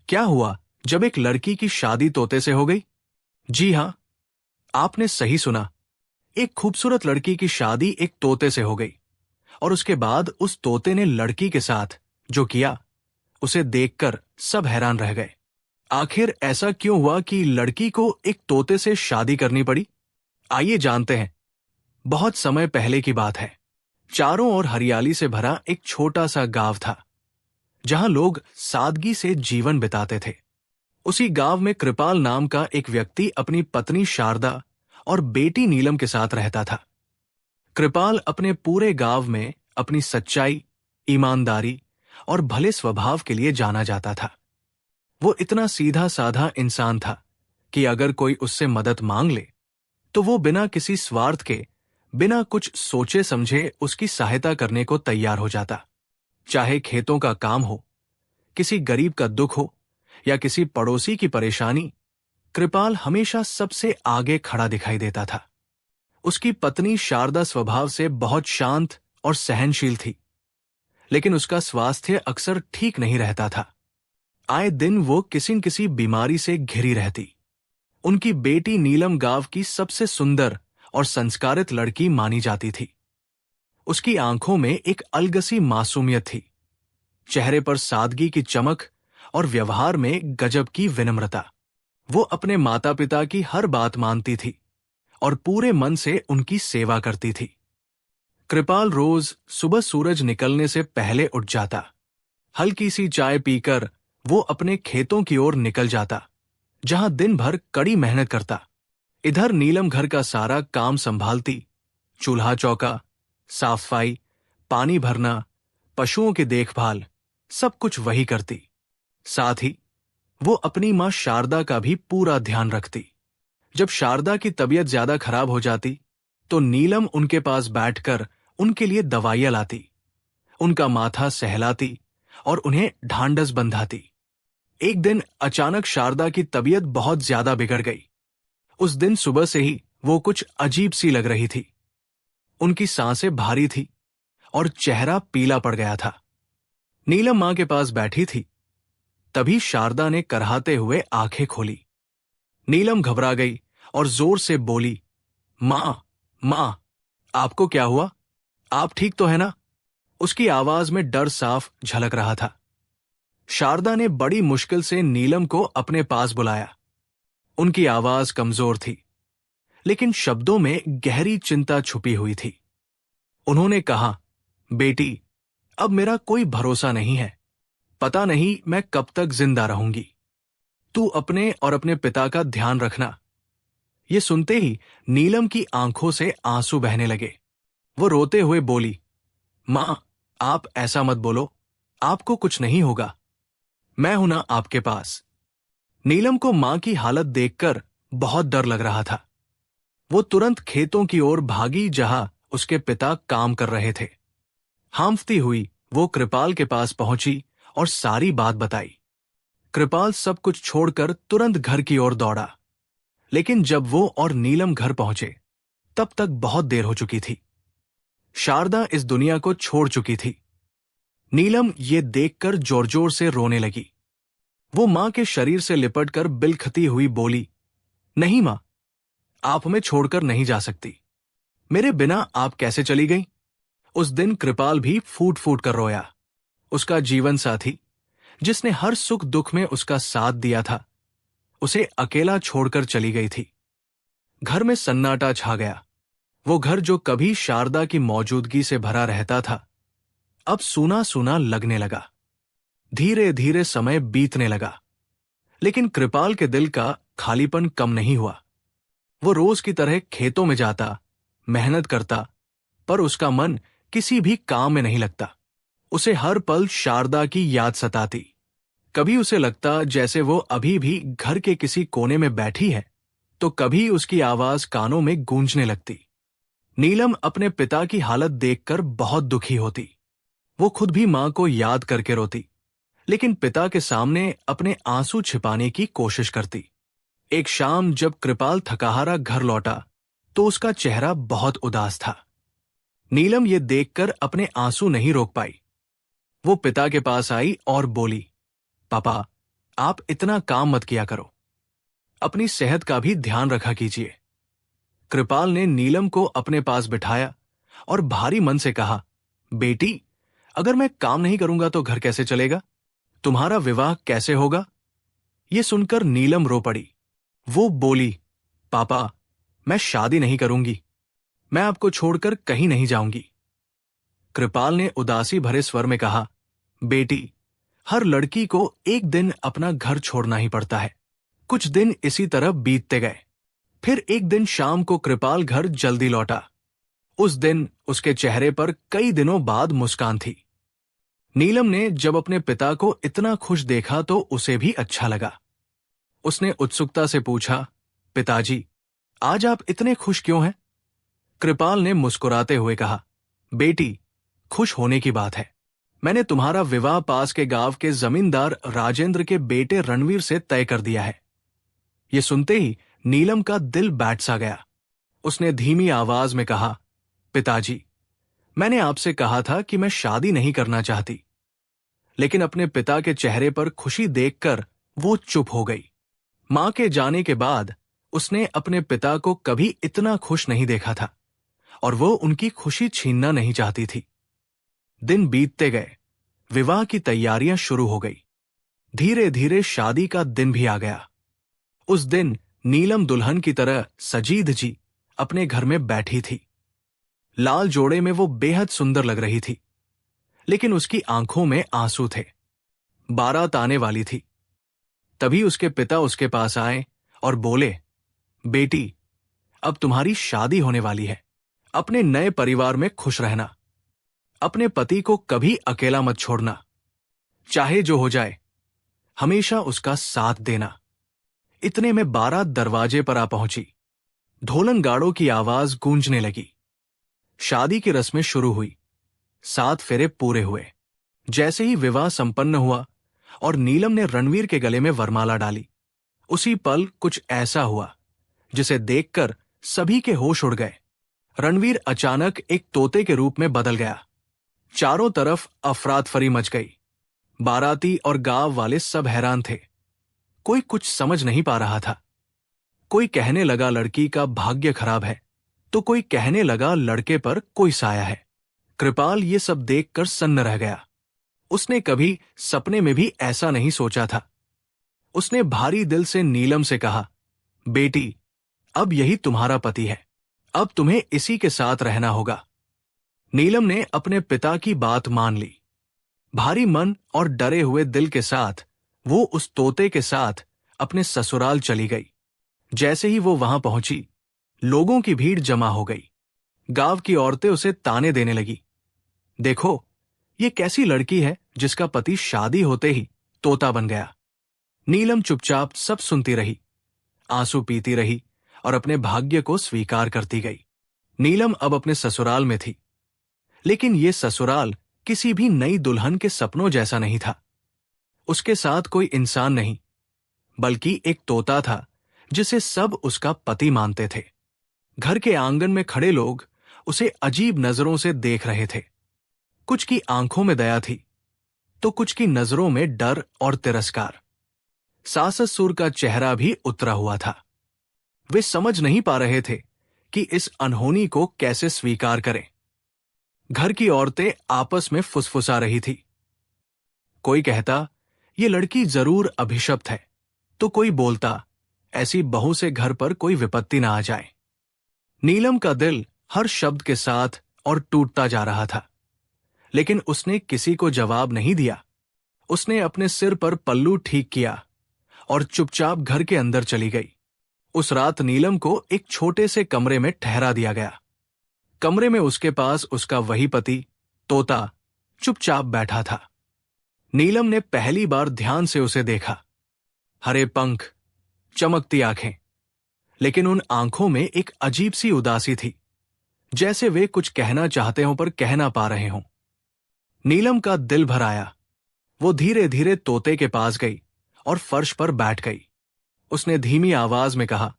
क्या हुआ जब एक लड़की की शादी तोते से हो गई? जी हाँ, आपने सही सुना। एक खूबसूरत लड़की की शादी एक तोते से हो गई और उसके बाद उस तोते ने लड़की के साथ जो किया, उसे देखकर सब हैरान रह गए। आखिर ऐसा क्यों हुआ कि लड़की को एक तोते से शादी करनी पड़ी? आइए जानते हैं। बहुत समय पहले की बात है। चारों ओर हरियाली से भरा एक छोटा सा गांव था, जहां लोग सादगी से जीवन बिताते थे। उसी गांव में कृपाल नाम का एक व्यक्ति अपनी पत्नी शारदा और बेटी नीलम के साथ रहता था। कृपाल अपने पूरे गांव में अपनी सच्चाई, ईमानदारी और भले स्वभाव के लिए जाना जाता था। वो इतना सीधा साधा इंसान था कि अगर कोई उससे मदद मांग ले तो वो बिना किसी स्वार्थ के, बिना कुछ सोचे समझे उसकी सहायता करने को तैयार हो जाता। चाहे खेतों का काम हो, किसी गरीब का दुख हो या किसी पड़ोसी की परेशानी, कृपाल हमेशा सबसे आगे खड़ा दिखाई देता था। उसकी पत्नी शारदा स्वभाव से बहुत शांत और सहनशील थी, लेकिन उसका स्वास्थ्य अक्सर ठीक नहीं रहता था। आए दिन वो किसी न किसी बीमारी से घिरी रहती। उनकी बेटी नीलम गांव की सबसे सुंदर और संस्कारित लड़की मानी जाती थी। उसकी आंखों में एक अलगसी मासूमियत थी, चेहरे पर सादगी की चमक और व्यवहार में गजब की विनम्रता। वो अपने माता पिता की हर बात मानती थी और पूरे मन से उनकी सेवा करती थी। कृपाल रोज सुबह सूरज निकलने से पहले उठ जाता। हल्की सी चाय पीकर वो अपने खेतों की ओर निकल जाता, जहां दिन भर कड़ी मेहनत करता। इधर नीलम घर का सारा काम संभालती, चूल्हा चौका, साफ सफाई, पानी भरना, पशुओं की देखभाल, सब कुछ वही करती। साथ ही वो अपनी मां शारदा का भी पूरा ध्यान रखती। जब शारदा की तबीयत ज्यादा खराब हो जाती तो नीलम उनके पास बैठकर उनके लिए दवाइयां लाती, उनका माथा सहलाती और उन्हें ढांढस बंधाती। एक दिन अचानक शारदा की तबीयत बहुत ज्यादा बिगड़ गई। उस दिन सुबह से ही वो कुछ अजीब सी लग रही थी। उनकी सांसें भारी थी और चेहरा पीला पड़ गया था। नीलम मां के पास बैठी थी, तभी शारदा ने करहाते हुए आंखें खोली। नीलम घबरा गई और जोर से बोली, मां, मां, आपको क्या हुआ? आप ठीक तो है ना? उसकी आवाज में डर साफ झलक रहा था। शारदा ने बड़ी मुश्किल से नीलम को अपने पास बुलाया। उनकी आवाज कमजोर थी, लेकिन शब्दों में गहरी चिंता छुपी हुई थी। उन्होंने कहा, बेटी, अब मेरा कोई भरोसा नहीं है। पता नहीं मैं कब तक जिंदा रहूंगी। तू अपने और अपने पिता का ध्यान रखना। ये सुनते ही नीलम की आंखों से आंसू बहने लगे। वो रोते हुए बोली, मां, आप ऐसा मत बोलो। आपको कुछ नहीं होगा। मैं हूं ना आपके पास। नीलम को मां की हालत देखकर बहुत डर लग रहा था। वो तुरंत खेतों की ओर भागी जहां उसके पिता काम कर रहे थे। हांफती हुई वो कृपाल के पास पहुंची और सारी बात बताई। कृपाल सब कुछ छोड़कर तुरंत घर की ओर दौड़ा, लेकिन जब वो और नीलम घर पहुंचे तब तक बहुत देर हो चुकी थी। शारदा इस दुनिया को छोड़ चुकी थी। नीलम ये देखकर जोर जोर से रोने लगी। वो मां के शरीर से लिपटकर बिलखती हुई बोली, नहीं मां, आप हमें छोड़कर नहीं जा सकती। मेरे बिना आप कैसे चली गई? उस दिन कृपाल भी फूट फूट कर रोया। उसका जीवन साथी, जिसने हर सुख दुख में उसका साथ दिया था, उसे अकेला छोड़कर चली गई थी। घर में सन्नाटा छा गया। वो घर जो कभी शारदा की मौजूदगी से भरा रहता था, अब सूना सूना लगने लगा। धीरे धीरे समय बीतने लगा, लेकिन कृपाल के दिल का खालीपन कम नहीं हुआ। वो रोज की तरह खेतों में जाता, मेहनत करता, पर उसका मन किसी भी काम में नहीं लगता। उसे हर पल शारदा की याद सताती। कभी उसे लगता जैसे वो अभी भी घर के किसी कोने में बैठी है, तो कभी उसकी आवाज कानों में गूंजने लगती। नीलम अपने पिता की हालत देखकर बहुत दुखी होती। वो खुद भी मां को याद करके रोती, लेकिन पिता के सामने अपने आंसू छिपाने की कोशिश करती। एक शाम जब कृपाल थकाहारा घर लौटा तो उसका चेहरा बहुत उदास था। नीलम ये देखकर अपने आंसू नहीं रोक पाई। वो पिता के पास आई और बोली, पापा, आप इतना काम मत किया करो, अपनी सेहत का भी ध्यान रखा कीजिए। कृपाल ने नीलम को अपने पास बिठाया और भारी मन से कहा, बेटी, अगर मैं काम नहीं करूंगा तो घर कैसे चलेगा? तुम्हारा विवाह कैसे होगा? ये सुनकर नीलम रो पड़ी। वो बोली, पापा, मैं शादी नहीं करूंगी, मैं आपको छोड़कर कहीं नहीं जाऊंगी। कृपाल ने उदासी भरे स्वर में कहा, बेटी, हर लड़की को एक दिन अपना घर छोड़ना ही पड़ता है। कुछ दिन इसी तरह बीतते गए। फिर एक दिन शाम को कृपाल घर जल्दी लौटा। उस दिन उसके चेहरे पर कई दिनों बाद मुस्कान थी। नीलम ने जब अपने पिता को इतना खुश देखा तो उसे भी अच्छा लगा। उसने उत्सुकता से पूछा, पिताजी, आज आप इतने खुश क्यों हैं? कृपाल ने मुस्कुराते हुए कहा, बेटी, खुश होने की बात है। मैंने तुम्हारा विवाह पास के गांव के जमींदार राजेंद्र के बेटे रणवीर से तय कर दिया है। ये सुनते ही नीलम का दिल बैठ सा गया। उसने धीमी आवाज में कहा, पिताजी, मैंने आपसे कहा था कि मैं शादी नहीं करना चाहती। लेकिन अपने पिता के चेहरे पर खुशी देखकर वो चुप हो गई। मां के जाने के बाद उसने अपने पिता को कभी इतना खुश नहीं देखा था और वो उनकी खुशी छीनना नहीं चाहती थी। दिन बीतते गए, विवाह की तैयारियां शुरू हो गई। धीरे धीरे शादी का दिन भी आ गया। उस दिन नीलम दुल्हन की तरह सजी धजी अपने घर में बैठी थी। लाल जोड़े में वो बेहद सुंदर लग रही थी, लेकिन उसकी आंखों में आंसू थे। बारात आने वाली थी। तभी उसके पिता उसके पास आए और बोले, बेटी, अब तुम्हारी शादी होने वाली है। अपने नए परिवार में खुश रहना। अपने पति को कभी अकेला मत छोड़ना। चाहे जो हो जाए, हमेशा उसका साथ देना। इतने में बारात दरवाजे पर आ पहुंची। ढोलन गाड़ों की आवाज गूंजने लगी। शादी की रस्में शुरू हुई। 7 फेरे पूरे हुए। जैसे ही विवाह संपन्न हुआ और नीलम ने रणवीर के गले में वरमाला डाली, उसी पल कुछ ऐसा हुआ जिसे देखकर सभी के होश उड़ गए। रणवीर अचानक एक तोते के रूप में बदल गया। चारों तरफ अफरातफरी मच गई। बाराती और गांव वाले सब हैरान थे। कोई कुछ समझ नहीं पा रहा था। कोई कहने लगा लड़की का भाग्य खराब है, तो कोई कहने लगा लड़के पर कोई साया है। कृपाल ये सब देखकर सन्न रह गया। उसने कभी सपने में भी ऐसा नहीं सोचा था। उसने भारी दिल से नीलम से कहा, बेटी, अब यही तुम्हारा पति है। अब तुम्हें इसी के साथ रहना होगा। नीलम ने अपने पिता की बात मान ली। भारी मन और डरे हुए दिल के साथ वो उस तोते के साथ अपने ससुराल चली गई। जैसे ही वो वहां पहुंची, लोगों की भीड़ जमा हो गई। गांव की औरतें उसे ताने देने लगी। देखो, ये कैसी लड़की है जिसका पति शादी होते ही तोता बन गया। नीलम चुपचाप सब सुनती रही, आंसू पीती रही और अपने भाग्य को स्वीकार करती गई। नीलम अब अपने ससुराल में थी, लेकिन ये ससुराल किसी भी नई दुल्हन के सपनों जैसा नहीं था। उसके साथ कोई इंसान नहीं, बल्कि एक तोता था जिसे सब उसका पति मानते थे। घर के आंगन में खड़े लोग उसे अजीब नजरों से देख रहे थे। कुछ की आंखों में दया थी, तो कुछ की नजरों में डर और तिरस्कार। सास ससुर का चेहरा भी उतरा हुआ था। वे समझ नहीं पा रहे थे कि इस अनहोनी को कैसे स्वीकार करें। घर की औरतें आपस में फुसफुसा रही थी। कोई कहता, ये लड़की जरूर अभिशप्त है, तो कोई बोलता, ऐसी बहू से घर पर कोई विपत्ति ना आ जाए। नीलम का दिल हर शब्द के साथ और टूटता जा रहा था, लेकिन उसने किसी को जवाब नहीं दिया। उसने अपने सिर पर पल्लू ठीक किया और चुपचाप घर के अंदर चली गई। उस रात नीलम को एक छोटे से कमरे में ठहरा दिया गया। कमरे में उसके पास उसका वही पति तोता चुपचाप बैठा था। नीलम ने पहली बार ध्यान से उसे देखा। हरे पंख, चमकती आंखें, लेकिन उन आंखों में एक अजीब सी उदासी थी, जैसे वे कुछ कहना चाहते हों पर कह ना पा रहे हों। नीलम का दिल भर आया। वो धीरे धीरे तोते के पास गई और फर्श पर बैठ गई। उसने धीमी आवाज में कहा,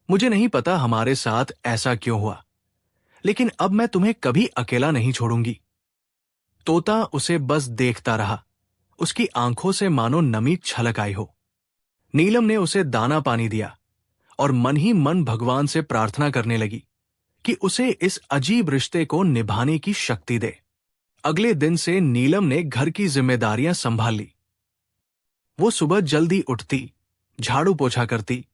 मुझे नहीं पता हमारे साथ ऐसा क्यों हुआ, लेकिन अब मैं तुम्हें कभी अकेला नहीं छोड़ूंगी। तोता उसे बस देखता रहा। उसकी आंखों से मानो नमी छलक आई हो। नीलम ने उसे दाना पानी दिया और मन ही मन भगवान से प्रार्थना करने लगी कि उसे इस अजीब रिश्ते को निभाने की शक्ति दे। अगले दिन से नीलम ने घर की जिम्मेदारियां संभाल ली। वो सुबह जल्दी उठती, झाड़ू पोछा करती,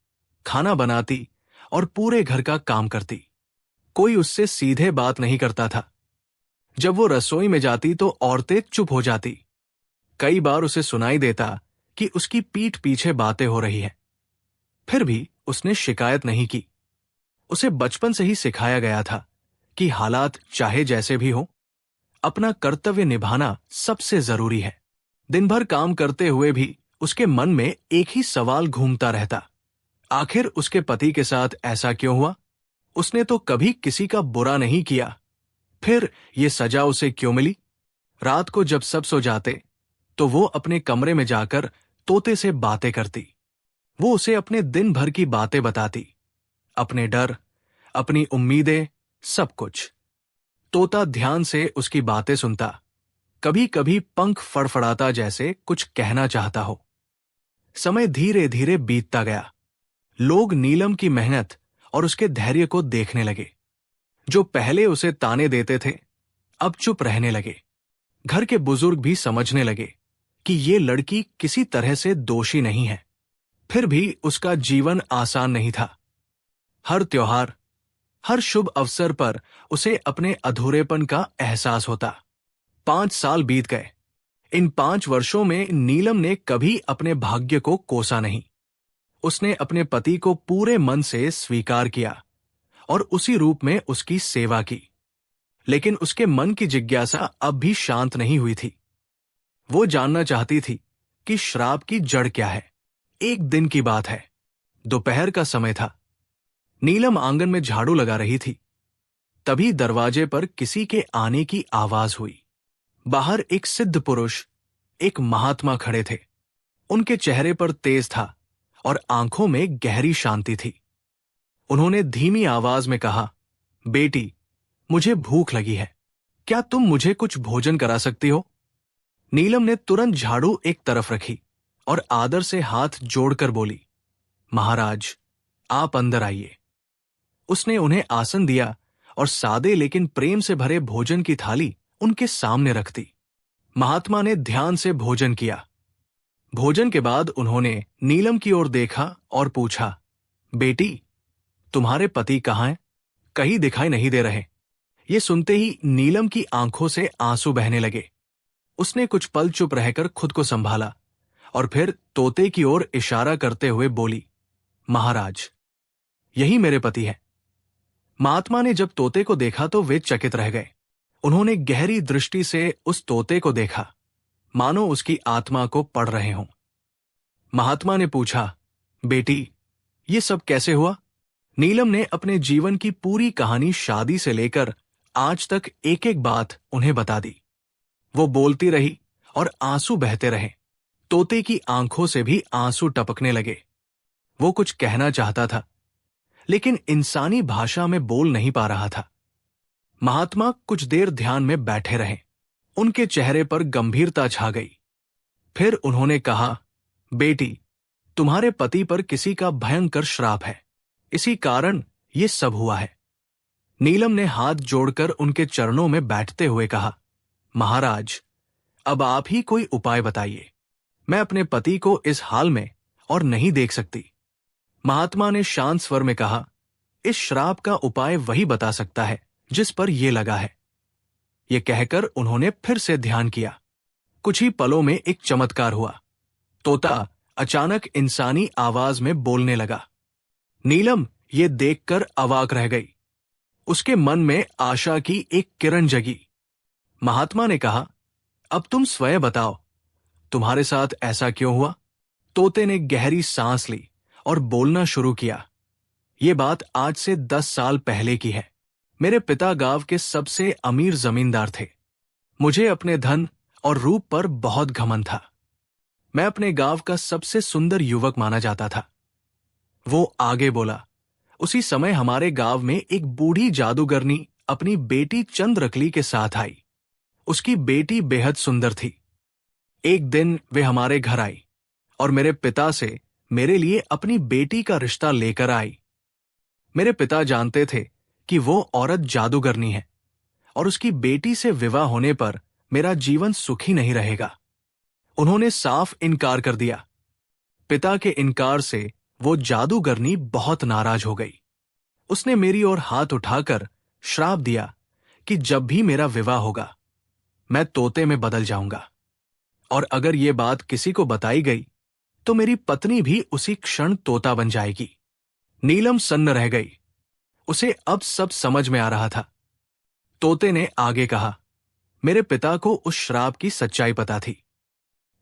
खाना बनाती और पूरे घर का काम करती। कोई उससे सीधे बात नहीं करता था। जब वो रसोई में जाती तो औरतें चुप हो जाती। कई बार उसे सुनाई देता कि उसकी पीठ पीछे बातें हो रही हैं। फिर भी उसने शिकायत नहीं की। उसे बचपन से ही सिखाया गया था कि हालात चाहे जैसे भी हो, अपना कर्तव्य निभाना सबसे जरूरी है। दिन भर काम करते हुए भी उसके मन में एक ही सवाल घूमता रहता, आखिर उसके पति के साथ ऐसा क्यों हुआ? उसने तो कभी किसी का बुरा नहीं किया, फिर ये सजा उसे क्यों मिली? रात को जब सब सो जाते तो वो अपने कमरे में जाकर तोते से बातें करती। वो उसे अपने दिन भर की बातें बताती, अपने डर, अपनी उम्मीदें, सब कुछ। तोता ध्यान से उसकी बातें सुनता, कभी कभी पंख फड़फड़ाता जैसे कुछ कहना चाहता हो। समय धीरे धीरे बीतता गया। लोग नीलम की मेहनत और उसके धैर्य को देखने लगे। जो पहले उसे ताने देते थे, अब चुप रहने लगे। घर के बुजुर्ग भी समझने लगे कि ये लड़की किसी तरह से दोषी नहीं है। फिर भी उसका जीवन आसान नहीं था। हर त्योहार, हर शुभ अवसर पर उसे अपने अधूरेपन का एहसास होता। 5 साल बीत गए। इन 5 वर्षों में नीलम ने कभी अपने भाग्य को कोसा नहीं। उसने अपने पति को पूरे मन से स्वीकार किया और उसी रूप में उसकी सेवा की। लेकिन उसके मन की जिज्ञासा अब भी शांत नहीं हुई थी। वो जानना चाहती थी कि श्राप की जड़ क्या है। एक दिन की बात है, दोपहर का समय था। नीलम आंगन में झाड़ू लगा रही थी। तभी दरवाजे पर किसी के आने की आवाज हुई। बाहर एक सिद्ध पुरुष, एक महात्मा खड़े थे। उनके चेहरे पर तेज था और आंखों में गहरी शांति थी। उन्होंने धीमी आवाज में कहा, बेटी, मुझे भूख लगी है, क्या तुम मुझे कुछ भोजन करा सकती हो? नीलम ने तुरंत झाड़ू एक तरफ रखी और आदर से हाथ जोड़कर बोली, महाराज, आप अंदर आइए। उसने उन्हें आसन दिया और सादे लेकिन प्रेम से भरे भोजन की थाली उनके सामने रख दी। महात्मा ने ध्यान से भोजन किया। भोजन के बाद उन्होंने नीलम की ओर देखा और पूछा, बेटी, तुम्हारे पति कहाँ हैं? कहीं दिखाई नहीं दे रहे। ये सुनते ही नीलम की आंखों से आंसू बहने लगे। उसने कुछ पल चुप रहकर खुद को संभाला और फिर तोते की ओर इशारा करते हुए बोली, महाराज, यही मेरे पति हैं। महात्मा ने जब तोते को देखा तो वे चकित रह गए। उन्होंने गहरी दृष्टि से उस तोते को देखा, मानो उसकी आत्मा को पढ़ रहे हों। महात्मा ने पूछा, बेटी, ये सब कैसे हुआ? नीलम ने अपने जीवन की पूरी कहानी शादी से लेकर आज तक एक एक बात उन्हें बता दी। वो बोलती रही और आंसू बहते रहे। तोते की आंखों से भी आंसू टपकने लगे। वो कुछ कहना चाहता था, लेकिन इंसानी भाषा में बोल नहीं पा रहा था। महात्मा कुछ देर ध्यान में बैठे रहे। उनके चेहरे पर गंभीरता छा गई। फिर उन्होंने कहा, बेटी, तुम्हारे पति पर किसी का भयंकर श्राप है, इसी कारण ये सब हुआ है। नीलम ने हाथ जोड़कर उनके चरणों में बैठते हुए कहा, महाराज, अब आप ही कोई उपाय बताइए। मैं अपने पति को इस हाल में और नहीं देख सकती। महात्मा ने शांत स्वर में कहा, इस श्राप का उपाय वही बता सकता है जिस पर यह लगा है। यह कहकर उन्होंने फिर से ध्यान किया। कुछ ही पलों में एक चमत्कार हुआ। तोता अचानक इंसानी आवाज में बोलने लगा। नीलम ये देखकर अवाक रह गई। उसके मन में आशा की एक किरण जगी। महात्मा ने कहा, अब तुम स्वयं बताओ, तुम्हारे साथ ऐसा क्यों हुआ? तोते ने गहरी सांस ली और बोलना शुरू किया। ये बात आज से 10 साल पहले की है। मेरे पिता गांव के सबसे अमीर जमींदार थे। मुझे अपने धन और रूप पर बहुत घमंड था। मैं अपने गांव का सबसे सुंदर युवक माना जाता था। वो आगे बोला, उसी समय हमारे गांव में एक बूढ़ी जादूगरनी अपनी बेटी चंद्रकली के साथ आई। उसकी बेटी बेहद सुंदर थी। एक दिन वे हमारे घर आई और मेरे पिता से मेरे लिए अपनी बेटी का रिश्ता लेकर आई। मेरे पिता जानते थे कि वो औरत जादूगरनी है और उसकी बेटी से विवाह होने पर मेरा जीवन सुखी नहीं रहेगा। उन्होंने साफ इनकार कर दिया। पिता के इनकार से वो जादूगरनी बहुत नाराज हो गई। उसने मेरी ओर हाथ उठाकर श्राप दिया कि जब भी मेरा विवाह होगा मैं तोते में बदल जाऊंगा, और अगर ये बात किसी को बताई गई तो मेरी पत्नी भी उसी क्षण तोता बन जाएगी। नीलम सन्न रह गई। उसे अब सब समझ में आ रहा था। तोते ने आगे कहा, मेरे पिता को उस श्राप की सच्चाई पता थी।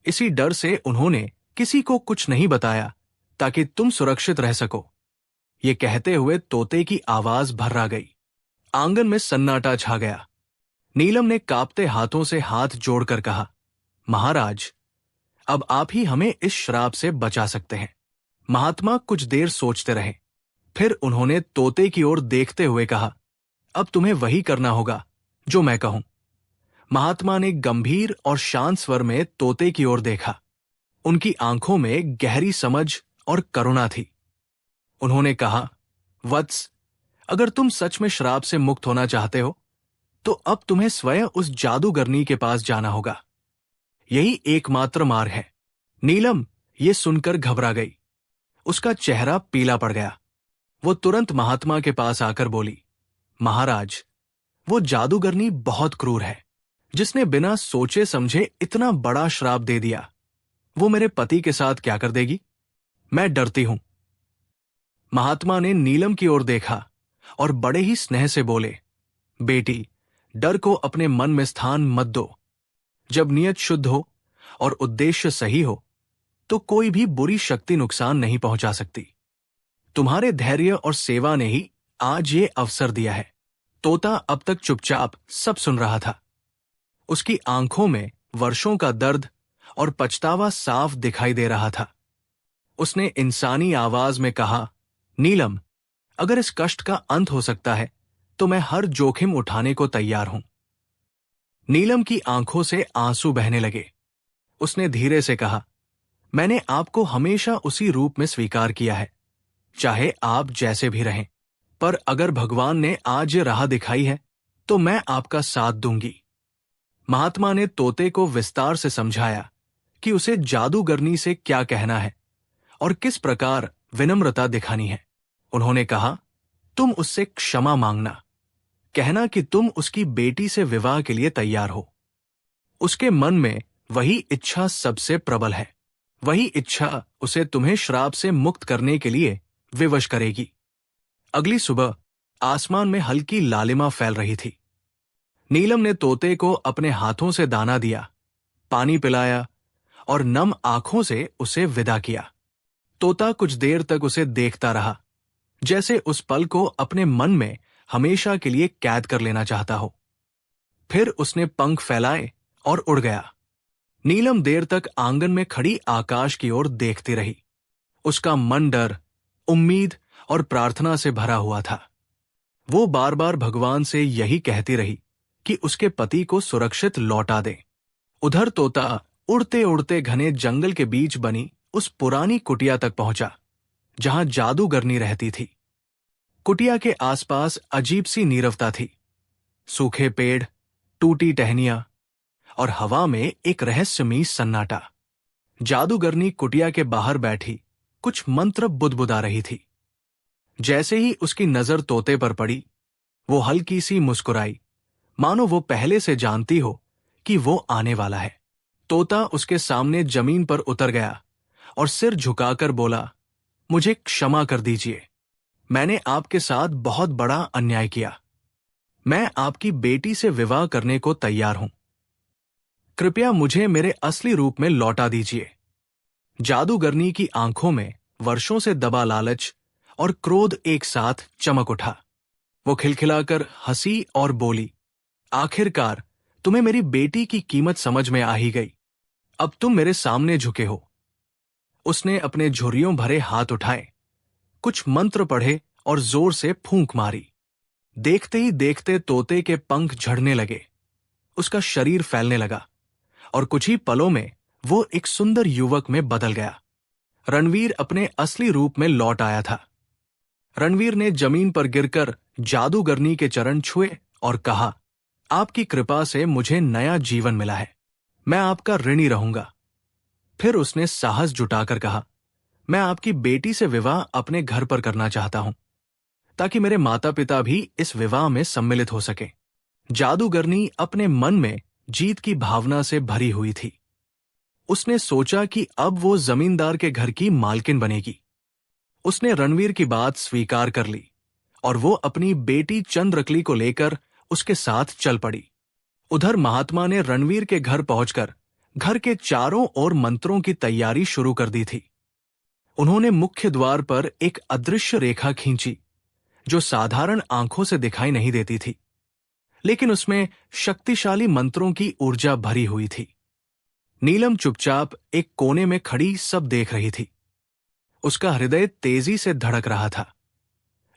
इसी डर से उन्होंने किसी को कुछ नहीं बताया ताकि तुम सुरक्षित रह सको। ये कहते हुए तोते की आवाज भर्रा गई। आंगन में सन्नाटा छा गया। नीलम ने कांपते हाथों से हाथ जोड़कर कहा, महाराज, अब आप ही हमें इस श्राप से बचा सकते हैं। महात्मा कुछ देर सोचते रहे। फिर उन्होंने तोते की ओर देखते हुए कहा, अब तुम्हें वही करना होगा जो मैं कहूं। महात्मा ने गंभीर और शांत स्वर में तोते की ओर देखा। उनकी आंखों में गहरी समझ और करुणा थी। उन्होंने कहा, वत्स, अगर तुम सच में श्राप से मुक्त होना चाहते हो तो अब तुम्हें स्वयं उस जादूगरनी के पास जाना होगा। यही एकमात्र मार्ग है। नीलम ये सुनकर घबरा गई। उसका चेहरा पीला पड़ गया। वो तुरंत महात्मा के पास आकर बोली, महाराज, वो जादूगरनी बहुत क्रूर है जिसने बिना सोचे समझे इतना बड़ा श्राप दे दिया। वो मेरे पति के साथ क्या कर देगी? मैं डरती हूं। महात्मा ने नीलम की ओर देखा और बड़े ही स्नेह से बोले, बेटी, डर को अपने मन में स्थान मत दो। जब नियत शुद्ध हो और उद्देश्य सही हो तो कोई भी बुरी शक्ति नुकसान नहीं पहुंचा सकती। तुम्हारे धैर्य और सेवा ने ही आज ये अवसर दिया है। तोता अब तक चुपचाप सब सुन रहा था। उसकी आंखों में वर्षों का दर्द और पछतावा साफ दिखाई दे रहा था। उसने इंसानी आवाज में कहा, नीलम, अगर इस कष्ट का अंत हो सकता है तो मैं हर जोखिम उठाने को तैयार हूं। नीलम की आंखों से आंसू बहने लगे। उसने धीरे से कहा, मैंने आपको हमेशा उसी रूप में स्वीकार किया है, चाहे आप जैसे भी रहें। पर अगर भगवान ने आज ये राह दिखाई है तो मैं आपका साथ दूंगी। महात्मा ने तोते को विस्तार से समझाया कि उसे जादूगरनी से क्या कहना है और किस प्रकार विनम्रता दिखानी है। उन्होंने कहा, तुम उससे क्षमा मांगना। कहना कि तुम उसकी बेटी से विवाह के लिए तैयार हो। उसके मन में वही इच्छा सबसे प्रबल है। वही इच्छा उसे तुम्हें श्राप से मुक्त करने के लिए विवश करेगी। अगली सुबह आसमान में हल्की लालिमा फैल रही थी। नीलम ने तोते को अपने हाथों से दाना दिया, पानी पिलाया और नम आंखों से उसे विदा किया। तोता कुछ देर तक उसे देखता रहा, जैसे उस पल को अपने मन में हमेशा के लिए कैद कर लेना चाहता हो। फिर उसने पंख फैलाए और उड़ गया। नीलम देर तक आंगन में खड़ी आकाश की ओर देखती रही। उसका मन डर, उम्मीद और प्रार्थना से भरा हुआ था। वो बार बार भगवान से यही कहती रही कि उसके पति को सुरक्षित लौटा दे। उधर तोता उड़ते उड़ते घने जंगल के बीच बनी उस पुरानी कुटिया तक पहुंचा जहां जादूगरनी रहती थी। कुटिया के आसपास अजीब सी नीरवता थी। सूखे पेड़, टूटी टहनियां और हवा में एक रहस्यमयी सन्नाटा। जादूगरनी कुटिया के बाहर बैठी कुछ मंत्र बुदबुदा रही थी। जैसे ही उसकी नजर तोते पर पड़ी, वो हल्की सी मुस्कुराई, मानो वो पहले से जानती हो कि वो आने वाला है। तोता उसके सामने जमीन पर उतर गया और सिर झुकाकर बोला, मुझे क्षमा कर दीजिए। मैंने आपके साथ बहुत बड़ा अन्याय किया। मैं आपकी बेटी से विवाह करने को तैयार हूं। कृपया मुझे मेरे असली रूप में लौटा दीजिए। जादूगरनी की आंखों में वर्षों से दबा लालच और क्रोध एक साथ चमक उठा। वो खिलखिलाकर हंसी और बोली, आखिरकार तुम्हें मेरी बेटी की कीमत समझ में आ ही गई। अब तुम मेरे सामने झुके हो। उसने अपने झुर्रियों भरे हाथ उठाए, कुछ मंत्र पढ़े और जोर से फूंक मारी। देखते ही देखते तोते के पंख झड़ने लगे। उसका शरीर फैलने लगा और कुछ ही पलों में वो एक सुंदर युवक में बदल गया। रणवीर अपने असली रूप में लौट आया था। रणवीर ने जमीन पर गिरकर जादूगरनी के चरण छुए और कहा, आपकी कृपा से मुझे नया जीवन मिला है, मैं आपका ऋणी रहूंगा। फिर उसने साहस जुटाकर कहा, मैं आपकी बेटी से विवाह अपने घर पर करना चाहता हूं, ताकि मेरे माता पिता भी इस विवाह में सम्मिलित हो सके। जादूगरनी अपने मन में जीत की भावना से भरी हुई थी। उसने सोचा कि अब वो जमींदार के घर की मालकिन बनेगी। उसने रणवीर की बात स्वीकार कर ली और वो अपनी बेटी चंद्रकली को लेकर उसके साथ चल पड़ी। उधर महात्मा ने रणवीर के घर पहुंचकर घर के चारों ओर मंत्रों की तैयारी शुरू कर दी थी। उन्होंने मुख्य द्वार पर एक अदृश्य रेखा खींची, जो साधारण आंखों से दिखाई नहीं देती थी, लेकिन उसमें शक्तिशाली मंत्रों की ऊर्जा भरी हुई थी। नीलम चुपचाप एक कोने में खड़ी सब देख रही थी। उसका हृदय तेजी से धड़क रहा था,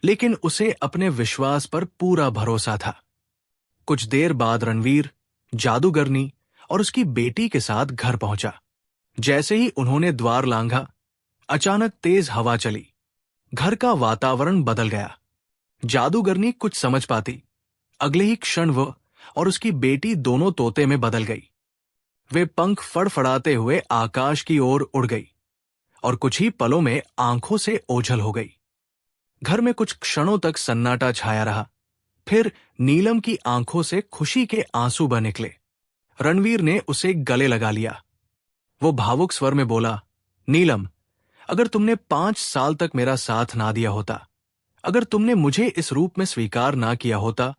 लेकिन उसे अपने विश्वास पर पूरा भरोसा था। कुछ देर बाद रणवीर, जादूगरनी और उसकी बेटी के साथ घर पहुंचा। जैसे ही उन्होंने द्वार लांघा, अचानक तेज हवा चली। घर का वातावरण बदल गया। जादूगरनी कुछ समझ पाती, अगले ही क्षण वो और उसकी बेटी दोनों तोते में बदल गई। वे पंख फड़फड़ाते हुए आकाश की ओर उड़ गई और कुछ ही पलों में आंखों से ओझल हो गई। घर में कुछ क्षणों तक सन्नाटा छाया रहा। फिर नीलम की आंखों से खुशी के आंसू बह निकले। रणवीर ने उसे गले लगा लिया। वो भावुक स्वर में बोला, नीलम, अगर तुमने 5 साल तक मेरा साथ ना दिया होता, अगर तुमने मुझे इस रूप में स्वीकार ना किया होता,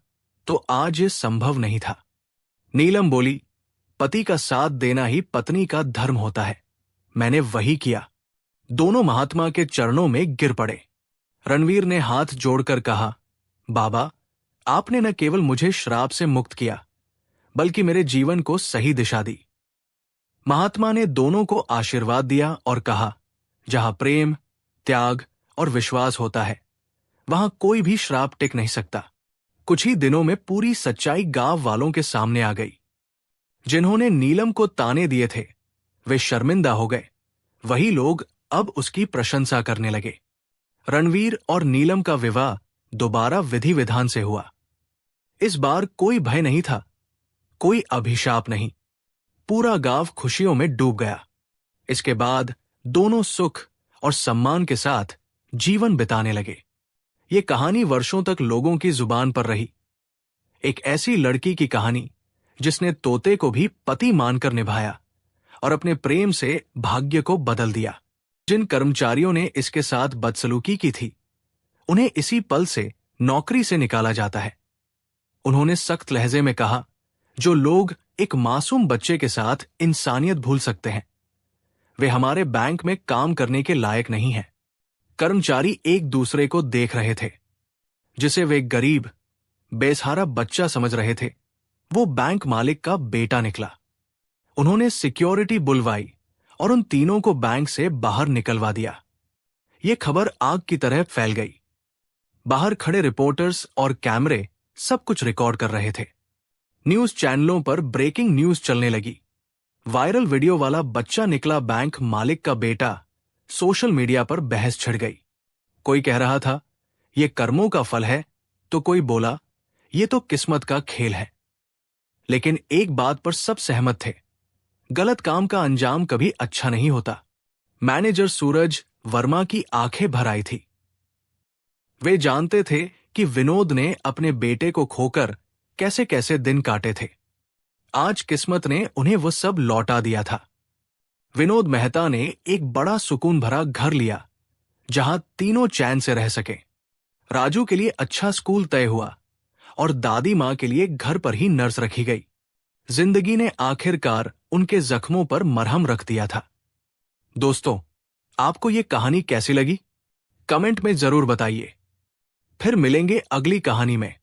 तो आज ये संभव नहीं था। नीलम बोली, पति का साथ देना ही पत्नी का धर्म होता है। मैंने वही किया। दोनों महात्मा के चरणों में गिर पड़े। रणवीर ने हाथ जोड़कर कहा, बाबा, आपने न केवल मुझे श्राप से मुक्त किया, बल्कि मेरे जीवन को सही दिशा दी। महात्मा ने दोनों को आशीर्वाद दिया और कहा, जहां प्रेम, त्याग और विश्वास होता है, वहां कोई भी श्राप टिक नहीं सकता। कुछ ही दिनों में पूरी सच्चाई गांव वालों के सामने आ गई। जिन्होंने नीलम को ताने दिए थे, वे शर्मिंदा हो गए। वही लोग अब उसकी प्रशंसा करने लगे। रणवीर और नीलम का विवाह दोबारा विधि विधान से हुआ। इस बार कोई भय नहीं था, कोई अभिशाप नहीं। पूरा गांव खुशियों में डूब गया। इसके बाद दोनों सुख और सम्मान के साथ जीवन बिताने लगे। ये कहानी वर्षों तक लोगों की जुबान पर रही। एक ऐसी लड़की की कहानी जिसने तोते को भी पति मानकर निभाया और अपने प्रेम से भाग्य को बदल दिया। जिन कर्मचारियों ने इसके साथ बदसलूकी की थी, उन्हें इसी पल से नौकरी से निकाला जाता है। उन्होंने सख्त लहजे में कहा, जो लोग एक मासूम बच्चे के साथ इंसानियत भूल सकते हैं, वे हमारे बैंक में काम करने के लायक नहीं हैं। कर्मचारी एक दूसरे को देख रहे थे। जिसे वे गरीब, बेसहारा बच्चा समझ रहे थे, वो बैंक मालिक का बेटा निकला। उन्होंने सिक्योरिटी बुलवाई और उन तीनों को बैंक से बाहर निकलवा दिया। ये खबर आग की तरह फैल गई। बाहर खड़े रिपोर्टर्स और कैमरे सब कुछ रिकॉर्ड कर रहे थे। न्यूज चैनलों पर ब्रेकिंग न्यूज चलने लगी। वायरल वीडियो वाला बच्चा निकला बैंक मालिक का बेटा सोशल मीडिया पर बहस छिड़ गई। कोई कह रहा था, ये कर्मों का फल है, तो कोई बोला, ये तो किस्मत का खेल है। लेकिन एक बात पर सब सहमत थे, गलत काम का अंजाम कभी अच्छा नहीं होता। मैनेजर सूरज वर्मा की आंखें भर आई थी। वे जानते थे कि विनोद ने अपने बेटे को खोकर कैसे कैसे दिन काटे थे। आज किस्मत ने उन्हें वो सब लौटा दिया था। विनोद मेहता ने एक बड़ा सुकून भरा घर लिया, जहां तीनों चैन से रह सके। राजू के लिए अच्छा स्कूल तय हुआ और दादी मां के लिए घर पर ही नर्स रखी गई। जिंदगी ने आखिरकार उनके जख्मों पर मरहम रख दिया था। दोस्तों, आपको ये कहानी कैसी लगी? कमेंट में जरूर बताइए। फिर मिलेंगे अगली कहानी में।